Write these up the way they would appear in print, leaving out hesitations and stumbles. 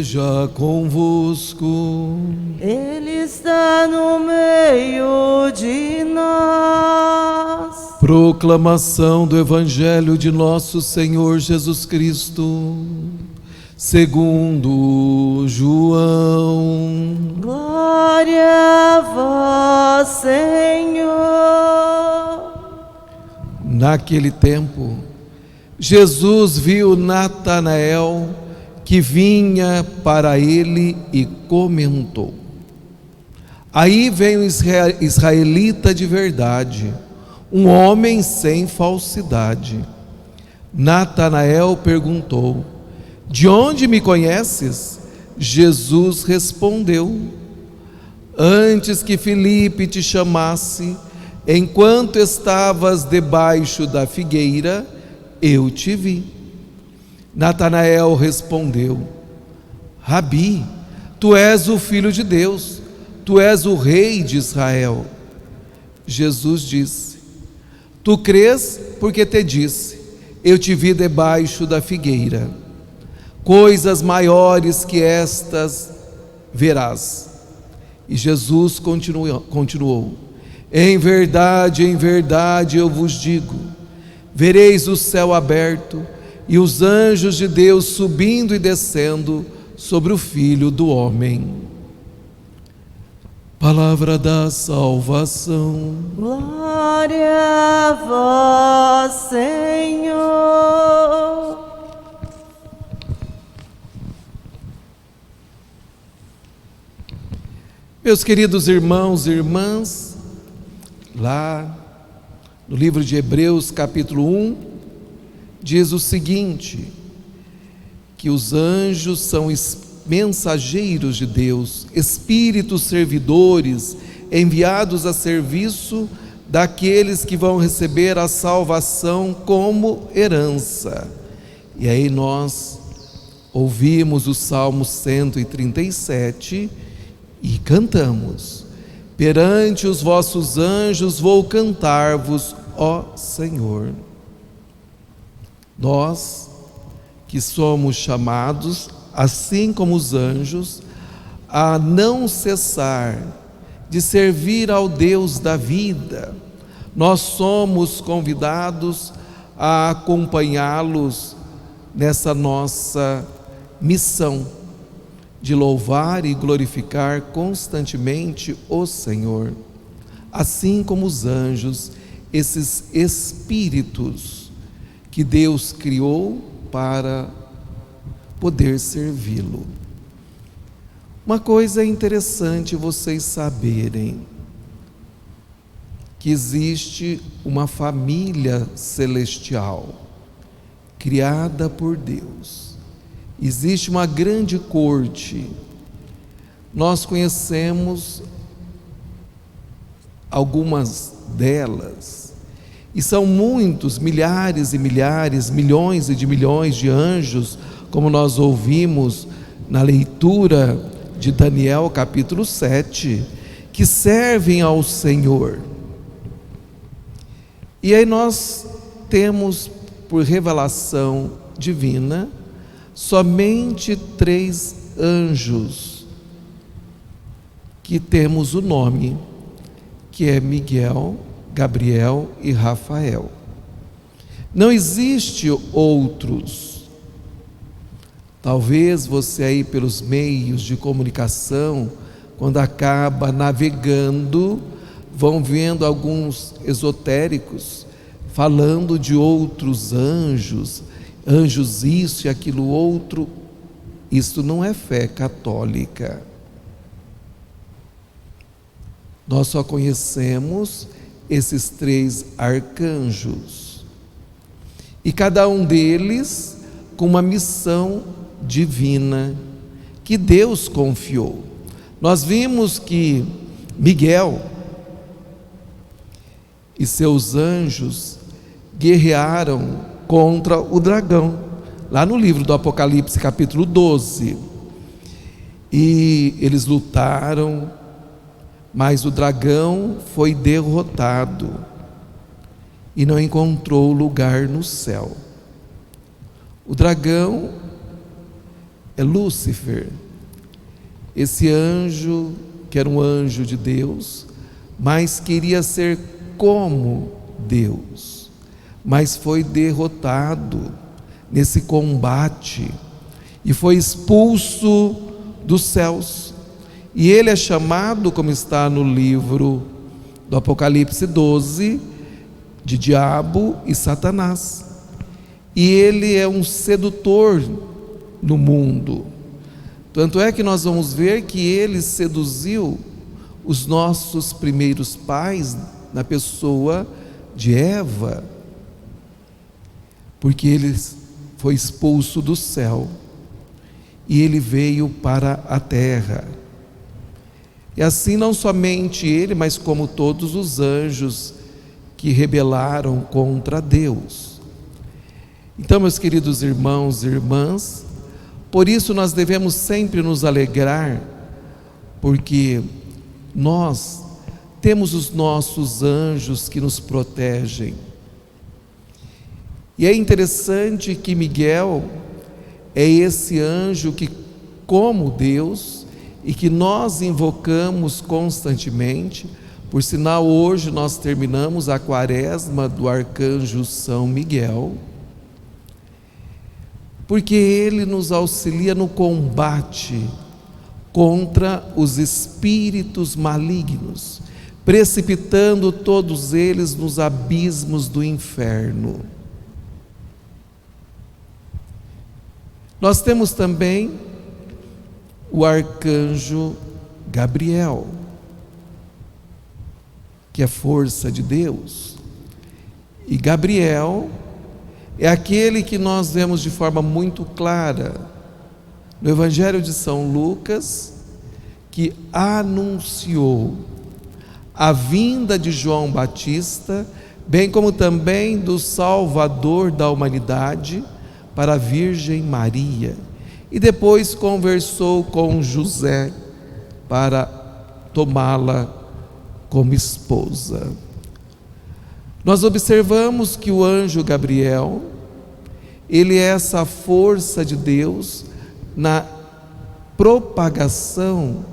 esteja convosco. Ele está no meio de nós. Proclamação do Evangelho de nosso Senhor Jesus Cristo, segundo João. Glória a vós, Senhor. Naquele tempo, Jesus viu Natanael que vinha para ele e comentou: aí vem um israelita de verdade, um homem sem falsidade. Natanael perguntou: de onde me conheces? Jesus respondeu: antes que Filipe te chamasse, enquanto estavas debaixo da figueira, eu te vi. Natanael respondeu: Rabi, tu és o Filho de Deus, tu és o Rei de Israel. Jesus disse: tu crês porque te disse, eu te vi debaixo da figueira. Coisas maiores que estas verás. E Jesus continuou: em verdade eu vos digo, vereis o céu aberto e os anjos de Deus subindo e descendo sobre o Filho do Homem. Palavra da salvação. Glória a vós, Senhor. Meus queridos irmãos e irmãs, lá no livro de Hebreus, capítulo 1, diz o seguinte: que os anjos são mensageiros de Deus, espíritos servidores, enviados a serviço daqueles que vão receber a salvação como herança. E aí nós ouvimos o Salmo 137 e cantamos: perante os vossos anjos vou cantar-vos, ó Senhor. Nós que somos chamados, assim como os anjos, a não cessar de servir ao Deus da vida, nós somos convidados a acompanhá-los nessa nossa missão de louvar e glorificar constantemente o Senhor, assim como os anjos, esses espíritos que Deus criou para poder servi-lo. Uma coisa interessante vocês saberem, que existe uma família celestial criada por Deus. Existe uma grande corte. Nós conhecemos algumas delas, e são muitos, milhares e milhares, milhões e de milhões de anjos, como nós ouvimos na leitura de Daniel capítulo 7, que servem ao Senhor. E aí nós temos, por revelação divina, somente 3 anjos que temos o nome, que é Miguel, Gabriel e Rafael. Não existe outros. Talvez você aí pelos meios de comunicação, quando acaba navegando, vão vendo alguns esotéricos falando de outros anjos, anjos isso e aquilo outro. Isso não é fé católica. Nós só conhecemos esses 3 arcanjos, e cada um deles com uma missão divina que Deus confiou. Nós vimos que Miguel e seus anjos guerrearam contra o dragão, lá no livro do Apocalipse capítulo 12, e eles lutaram, mas o dragão foi derrotado e não encontrou lugar no céu. O dragão é Lúcifer, esse anjo que era um anjo de Deus, mas queria ser como Deus, mas foi derrotado nesse combate e foi expulso dos céus. E ele é chamado, como está no livro do Apocalipse 12, de diabo e Satanás. E ele é um sedutor no mundo. Tanto é que nós vamos ver que ele seduziu os nossos primeiros pais na pessoa de Eva, porque ele foi expulso do céu e ele veio para a terra. E assim não somente ele, mas como todos os anjos que rebelaram contra Deus. Então, meus queridos irmãos e irmãs, por isso nós devemos sempre nos alegrar, porque nós temos os nossos anjos que nos protegem. E é interessante que Miguel é esse anjo que, como Deus, e que nós invocamos constantemente. Por sinal, hoje nós terminamos a quaresma do arcanjo São Miguel, porque ele nos auxilia no combate contra os espíritos malignos, precipitando todos eles nos abismos do inferno. Nós temos também o arcanjo Gabriel, que é força de Deus. E Gabriel é aquele que nós vemos de forma muito clara no Evangelho de São Lucas, que anunciou a vinda de João Batista, bem como também do Salvador da humanidade, para a Virgem Maria, e depois conversou com José para tomá-la como esposa. Nós observamos que o anjo Gabriel, ele é essa força de Deus na propagação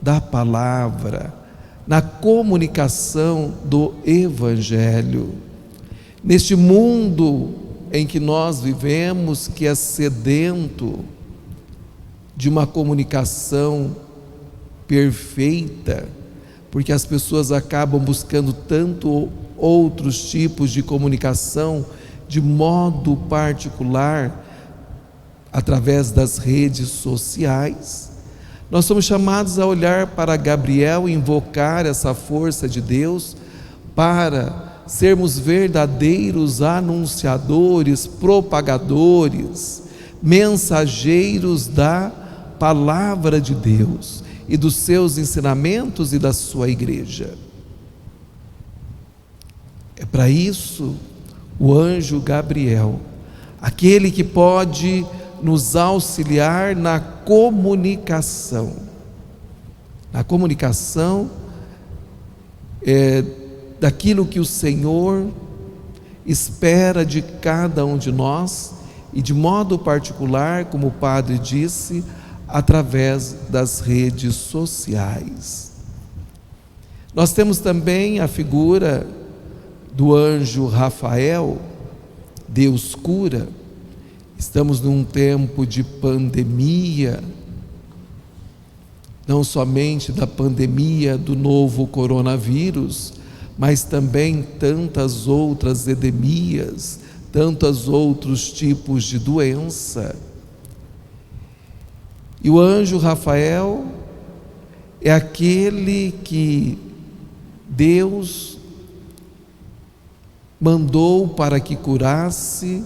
da palavra, na comunicação do Evangelho. Neste mundo em que nós vivemos, que é sedento de uma comunicação perfeita, porque as pessoas acabam buscando tanto outros tipos de comunicação de modo particular através das redes sociais. Nós somos chamados a olhar para Gabriel e invocar essa força de Deus para sermos verdadeiros anunciadores, propagadores, mensageiros da palavra de Deus e dos seus ensinamentos e da sua igreja. É para isso o anjo Gabriel, aquele que pode nos auxiliar na comunicação. Na comunicação daquilo que o Senhor espera de cada um de nós, e de modo particular, como o padre disse, através das redes sociais. Nós temos também a figura do anjo Rafael, Deus cura. Estamos num tempo de pandemia, não somente da pandemia do novo coronavírus, mas também tantas outras endemias, tantos outros tipos de doença. E o anjo Rafael é aquele que Deus mandou para que curasse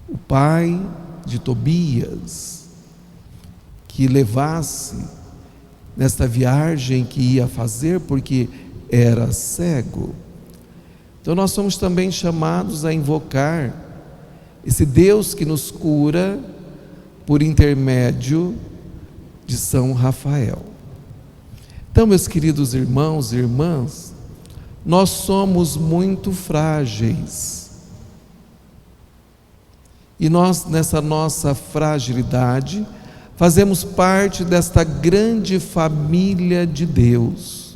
o pai de Tobias, que levasse nesta viagem que ia fazer, porque era cego. Então nós somos também chamados a invocar esse Deus que nos cura por intermédio de São Rafael. Então, meus queridos irmãos e irmãs, nós somos muito frágeis E nós, nessa nossa fragilidade, fazemos parte desta grande família de Deus.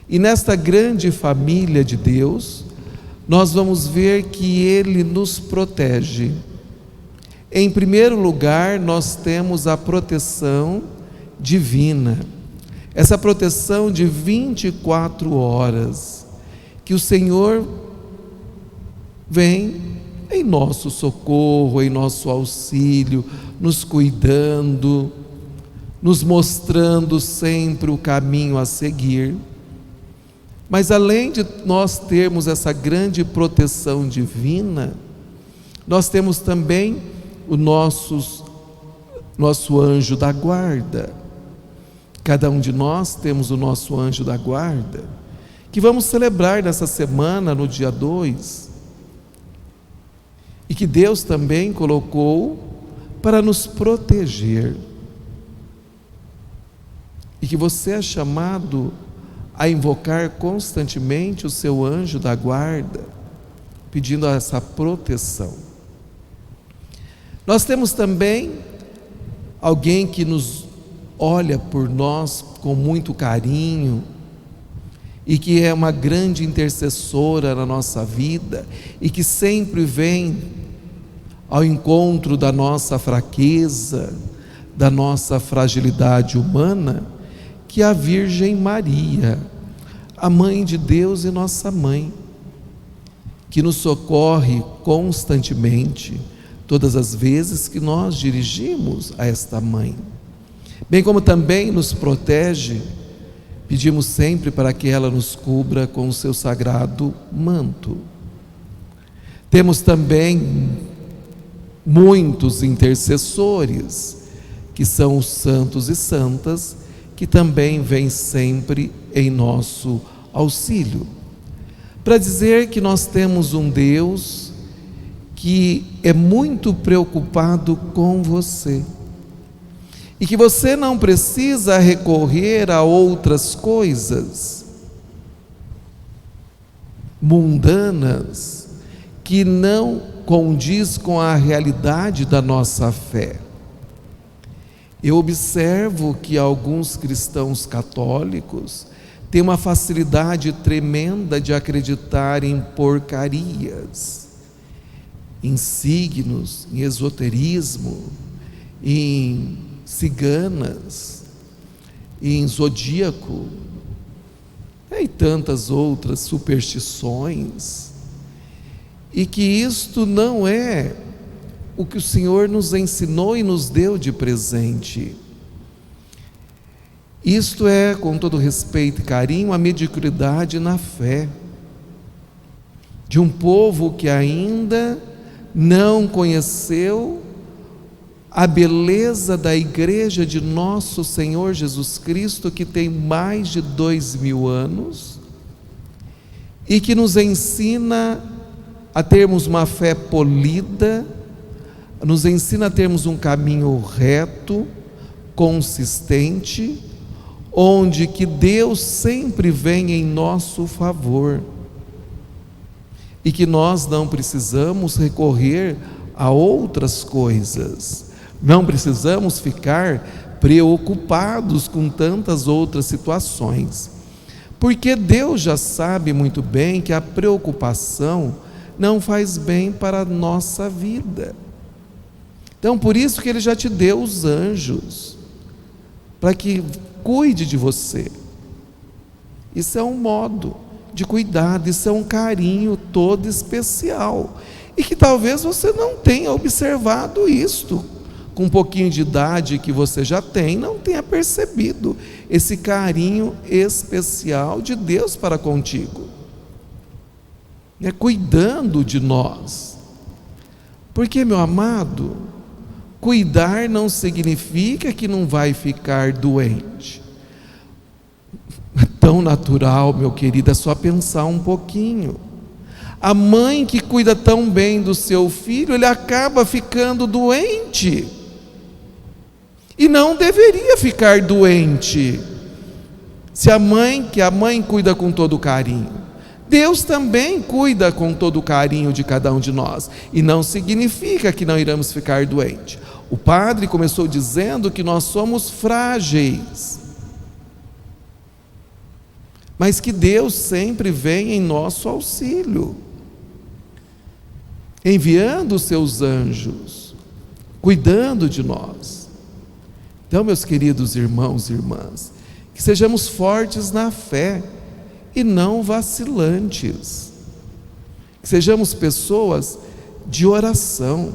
E nesta grande família de Deus, nós vamos ver que Ele nos protege. Em primeiro lugar, nós temos a proteção divina. Essa proteção de 24 horas, que o Senhor vem em nosso socorro, em nosso auxílio, nos cuidando, nos mostrando sempre o caminho a seguir. Mas além de nós termos essa grande proteção divina, nós temos também o nosso anjo da guarda. Cada um de nós temos o nosso anjo da guarda, que vamos celebrar nessa semana, no dia 2, e que Deus também colocou para nos proteger, e que você é chamado a invocar constantemente o seu anjo da guarda, pedindo essa proteção. Nós temos também alguém que nos olha por nós com muito carinho e que é uma grande intercessora na nossa vida e que sempre vem ao encontro da nossa fraqueza, da nossa fragilidade humana, que é a Virgem Maria, a Mãe de Deus e nossa Mãe, que nos socorre constantemente, todas as vezes que nós dirigimos a esta Mãe. Bem como também nos protege, pedimos sempre para que ela nos cubra com o seu sagrado manto. Temos também muitos intercessores, que são os santos e santas, que também vêm sempre em nosso auxílio, para dizer que nós temos um Deus que é muito preocupado com você, e que você não precisa recorrer a outras coisas mundanas que não condiz com a realidade da nossa fé. Eu observo que alguns cristãos católicos têm uma facilidade tremenda de acreditar em porcarias, em signos, em esoterismo, em ciganas, em zodíaco, e tantas outras superstições, e que isto não é o que o Senhor nos ensinou e nos deu de presente. Isto é, com todo respeito e carinho, a mediocridade na fé de um povo que ainda não conheceu a beleza da igreja de nosso Senhor Jesus Cristo, que tem mais de 2000 anos e que nos ensina a termos uma fé polida, nos ensina a termos um caminho reto, consistente, onde que Deus sempre vem em nosso favor e que nós não precisamos recorrer a outras coisas, não precisamos ficar preocupados com tantas outras situações, porque Deus já sabe muito bem que a preocupação não faz bem para a nossa vida. Então, por isso que Ele já te deu os anjos, para que cuide de você. Isso é um modo de cuidado, isso é um carinho todo especial, e que talvez você não tenha observado isto, com um pouquinho de idade que você já tem, não tenha percebido esse carinho especial de Deus para contigo, cuidando de nós. Porque, meu amado, cuidar não significa que não vai ficar doente. É tão natural, meu querido, é só pensar um pouquinho. A mãe que cuida tão bem do seu filho, ele acaba ficando doente, e não deveria ficar doente. Se a mãe cuida com todo carinho, Deus também cuida com todo o carinho de cada um de nós, e não significa que não iremos ficar doentes. O padre começou dizendo que nós somos frágeis, mas que Deus sempre vem em nosso auxílio, enviando os seus anjos, cuidando de nós. Então, meus queridos irmãos e irmãs, que sejamos fortes na fé e não vacilantes, que sejamos pessoas de oração.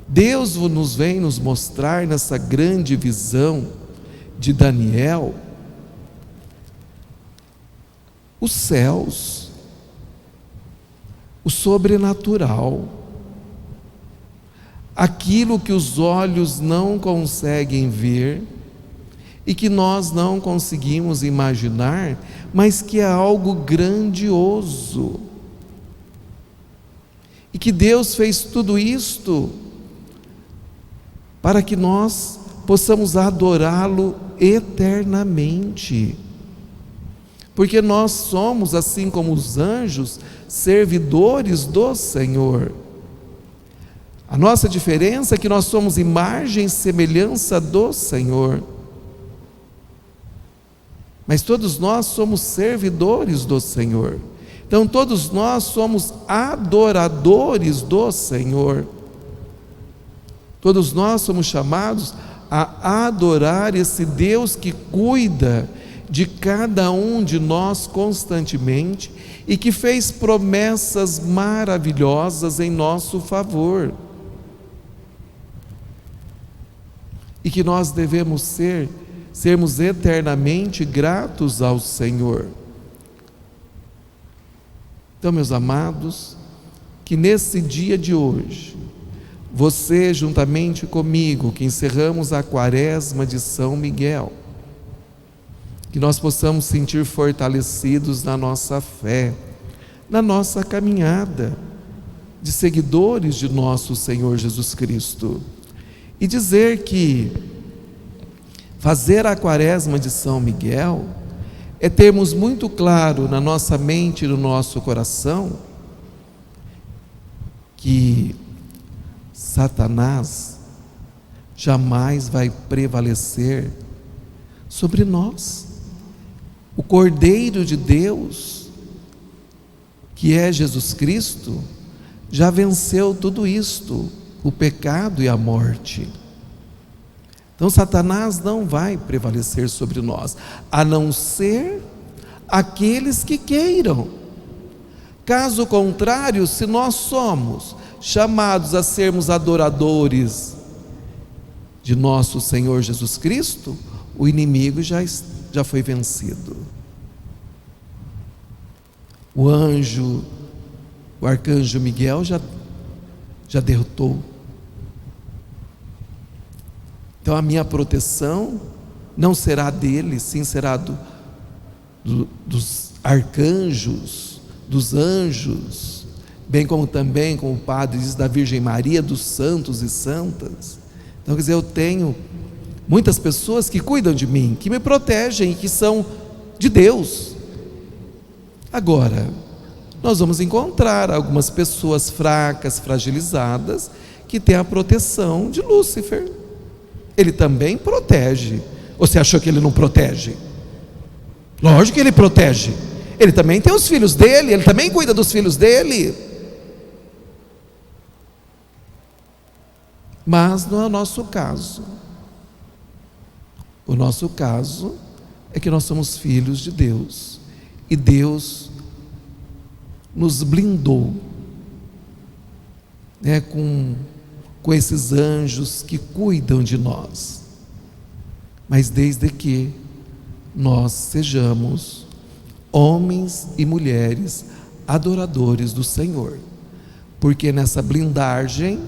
Deus nos vem nos mostrar nessa grande visão de Daniel os céus, o sobrenatural, aquilo que os olhos não conseguem ver e que nós não conseguimos imaginar, mas que é algo grandioso, e que Deus fez tudo isto para que nós possamos adorá-lo eternamente, porque nós somos, assim como os anjos, servidores do Senhor. A nossa diferença é que nós somos imagem e semelhança do Senhor, mas todos nós somos servidores do Senhor. Então todos nós somos adoradores do Senhor. Todos nós somos chamados a adorar esse Deus que cuida de cada um de nós constantemente e que fez promessas maravilhosas em nosso favor, e que nós devemos sermos eternamente gratos ao Senhor. Então, meus amados, que nesse dia de hoje, você juntamente comigo, que encerramos a quaresma de São Miguel, que nós possamos sentir fortalecidos na nossa fé, na nossa caminhada de seguidores de nosso Senhor Jesus Cristo, e dizer que fazer a quaresma de São Miguel é termos muito claro na nossa mente e no nosso coração que Satanás jamais vai prevalecer sobre nós. O Cordeiro de Deus, que é Jesus Cristo, já venceu tudo isto, o pecado e a morte. Então Satanás não vai prevalecer sobre nós, a não ser aqueles que queiram. Caso contrário, se nós somos chamados a sermos adoradores de nosso Senhor Jesus Cristo, o inimigo já foi vencido. O arcanjo Miguel já derrotou. Então a minha proteção não será dele, sim será dos arcanjos, dos anjos, bem como também, como o padre diz, da Virgem Maria, dos santos e santas. Então, quer dizer, eu tenho muitas pessoas que cuidam de mim, que me protegem, que são de Deus. Agora, nós vamos encontrar algumas pessoas fracas, fragilizadas, que têm a proteção de Lúcifer. Ele também protege. Você achou que ele não protege? Lógico que ele protege. Ele também tem os filhos dele, ele também cuida dos filhos dele. Mas não é o nosso caso. O nosso caso é que nós somos filhos de Deus, e Deus nos blindou, com esses anjos que cuidam de nós, mas desde que nós sejamos homens e mulheres adoradores do Senhor, porque nessa blindagem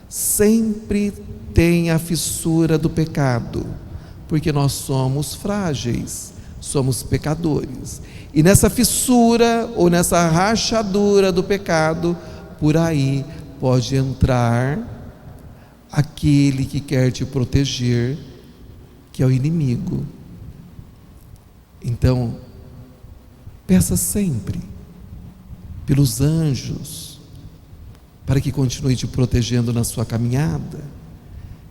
sempre tem a fissura do pecado, porque nós somos frágeis, somos pecadores, e nessa fissura ou nessa rachadura do pecado, por aí pode entrar aquele que quer te proteger, que é o inimigo. Então, peça sempre pelos anjos, para que continue te protegendo na sua caminhada.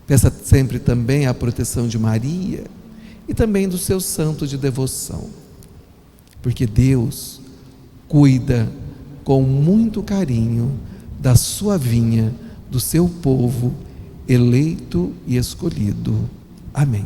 Peça sempre também a proteção de Maria e também do seu santo de devoção, porque Deus cuida com muito carinho da sua vinha, do seu povo eleito e escolhido. Amém.